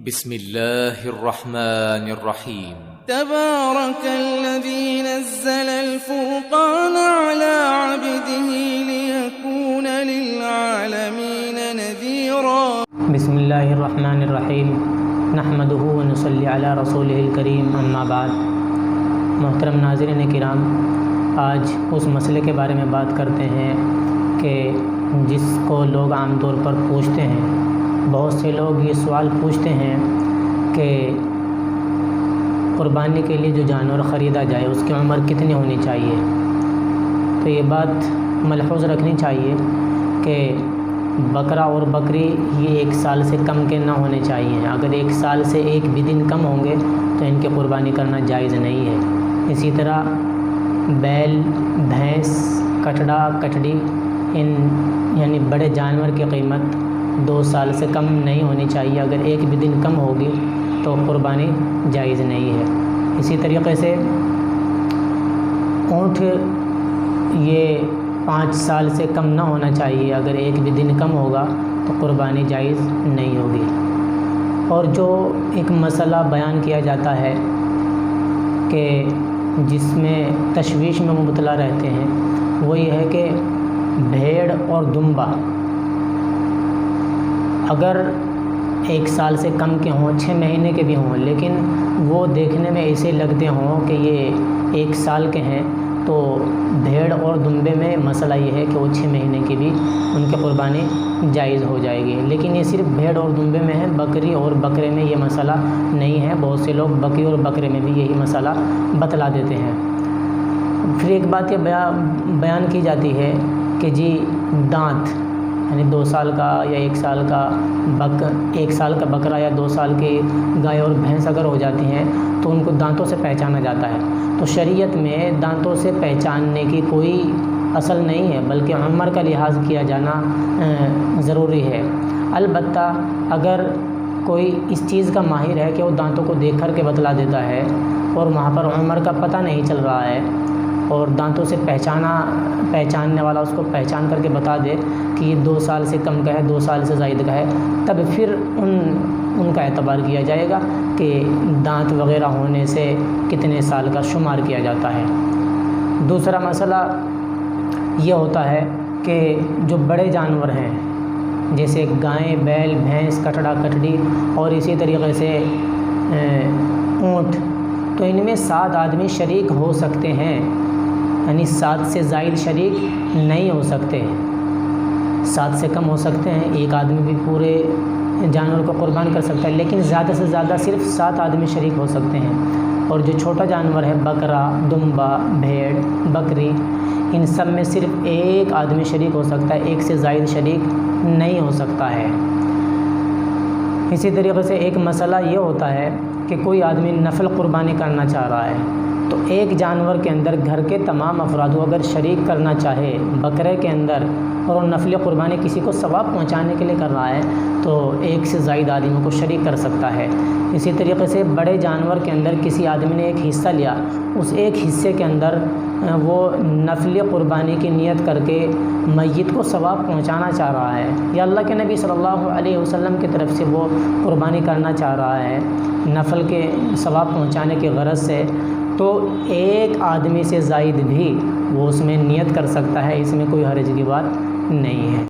بسم اللہ الرحمن الرحیم تبارک الذی نزل الفرقان على عبده لیکون للعالمین نذیرا۔ بسم اللہ الرحمن الرحیم نحمدہ ونصلی علی رسولہ الکریم، اما بعد۔ محترم ناظرین کرام، آج اس مسئلے کے بارے میں بات کرتے ہیں کہ جس کو لوگ عام طور پر پوچھتے ہیں، بہت سے لوگ یہ سوال پوچھتے ہیں کہ قربانی کے لیے جو جانور خریدا جائے اس کی عمر کتنی ہونی چاہیے۔ تو یہ بات ملحوظ رکھنی چاہیے کہ بکرا اور بکری یہ 1 سال سے کم کے نہ ہونے چاہیے۔ اگر 1 سال سے 1 بھی دن کم ہوں گے تو ان کی قربانی کرنا جائز نہیں ہے۔ اسی طرح بیل، بھینس، کٹڑا، کٹڑی، ان یعنی بڑے جانور کی قیمت 2 سال سے کم نہیں ہونی چاہیے۔ اگر 1 بھی دن کم ہوگی تو قربانی جائز نہیں ہے۔ اسی طریقے سے اونٹ یہ 5 سال سے کم نہ ہونا چاہیے۔ اگر 1 بھی دن کم ہوگا تو قربانی جائز نہیں ہوگی۔ اور جو ایک مسئلہ بیان کیا جاتا ہے کہ جس میں تشویش میں مبتلا رہتے ہیں، وہ یہ ہے کہ بھیڑ اور دمبا اگر 1 سال سے کم کے ہوں، 6 مہینے کے بھی ہوں، لیکن وہ دیکھنے میں ایسے لگتے ہوں کہ یہ 1 سال کے ہیں، تو بھیڑ اور دمبے میں مسئلہ یہ ہے کہ وہ 6 مہینے کی بھی ان کی قربانی جائز ہو جائے گی۔ لیکن یہ صرف بھیڑ اور دمبے میں ہے، بکری اور بکرے میں یہ مسئلہ نہیں ہے۔ بہت سے لوگ بکری اور بکرے میں بھی یہی مسئلہ بتلا دیتے ہیں۔ پھر ایک بات یہ بیان کی جاتی ہے کہ جی دانت، یعنی 2 سال کا یا 1 سال کا 1 سال کا بکرا یا 2 سال کی گائے اور بھینس اگر ہو جاتی ہیں تو ان کو دانتوں سے پہچانا جاتا ہے۔ تو شریعت میں دانتوں سے پہچاننے کی کوئی اصل نہیں ہے، بلکہ عمر کا لحاظ کیا جانا ضروری ہے۔ البتہ اگر کوئی اس چیز کا ماہر ہے کہ وہ دانتوں کو دیکھ کر کے بتلا دیتا ہے اور وہاں پر عمر کا پتہ نہیں چل رہا ہے، اور دانتوں سے پہچاننے والا اس کو پہچان کر کے بتا دے کہ یہ 2 سال سے کم کا ہے، 2 سال سے زائد کا ہے، تب پھر ان کا اعتبار کیا جائے گا کہ دانت وغیرہ ہونے سے کتنے سال کا شمار کیا جاتا ہے۔ دوسرا مسئلہ یہ ہوتا ہے کہ جو بڑے جانور ہیں جیسے گائیں، بیل، بھینس، کٹڑا، کٹڑی اور اسی طریقے سے اونٹ، تو ان میں 7 آدمی شریک ہو سکتے ہیں، یعنی 7 سے زائد شریک نہیں ہو سکتے۔ 7 سے کم ہو سکتے ہیں، 1 آدمی بھی پورے جانور کو قربان کر سکتا ہے، لیکن زیادہ سے زیادہ صرف 7 آدمی شریک ہو سکتے ہیں۔ اور جو چھوٹا جانور ہے، بکرا، دمبا، بھیڑ، بکری، ان سب میں صرف 1 آدمی شریک ہو سکتا ہے، 1 سے زائد شریک نہیں ہو سکتا ہے۔ اسی طریقے سے ایک مسئلہ یہ ہوتا ہے کہ کوئی آدمی نفل قربانی کرنا چاہ رہا ہے، تو ایک جانور کے اندر گھر کے تمام افراد کو اگر شریک کرنا چاہے بکرے کے اندر، اور وہ نفل قربانی کسی کو ثواب پہنچانے کے لیے کر رہا ہے، تو 1 سے زائد آدمیوں کو شریک کر سکتا ہے۔ اسی طریقے سے بڑے جانور کے اندر کسی آدمی نے ایک حصہ لیا، اس ایک حصے کے اندر وہ نفل قربانی کی نیت کر کے میت کو ثواب پہنچانا چاہ رہا ہے، یا اللہ کے نبی صلی اللہ علیہ وسلم کی طرف سے وہ قربانی کرنا چاہ رہا ہے نفل کے ثواب پہنچانے کی غرض سے، تو 1 آدمی سے زائد بھی وہ اس میں نیت کر سکتا ہے۔ اس میں کوئی حرج کی بات نہیں ہے۔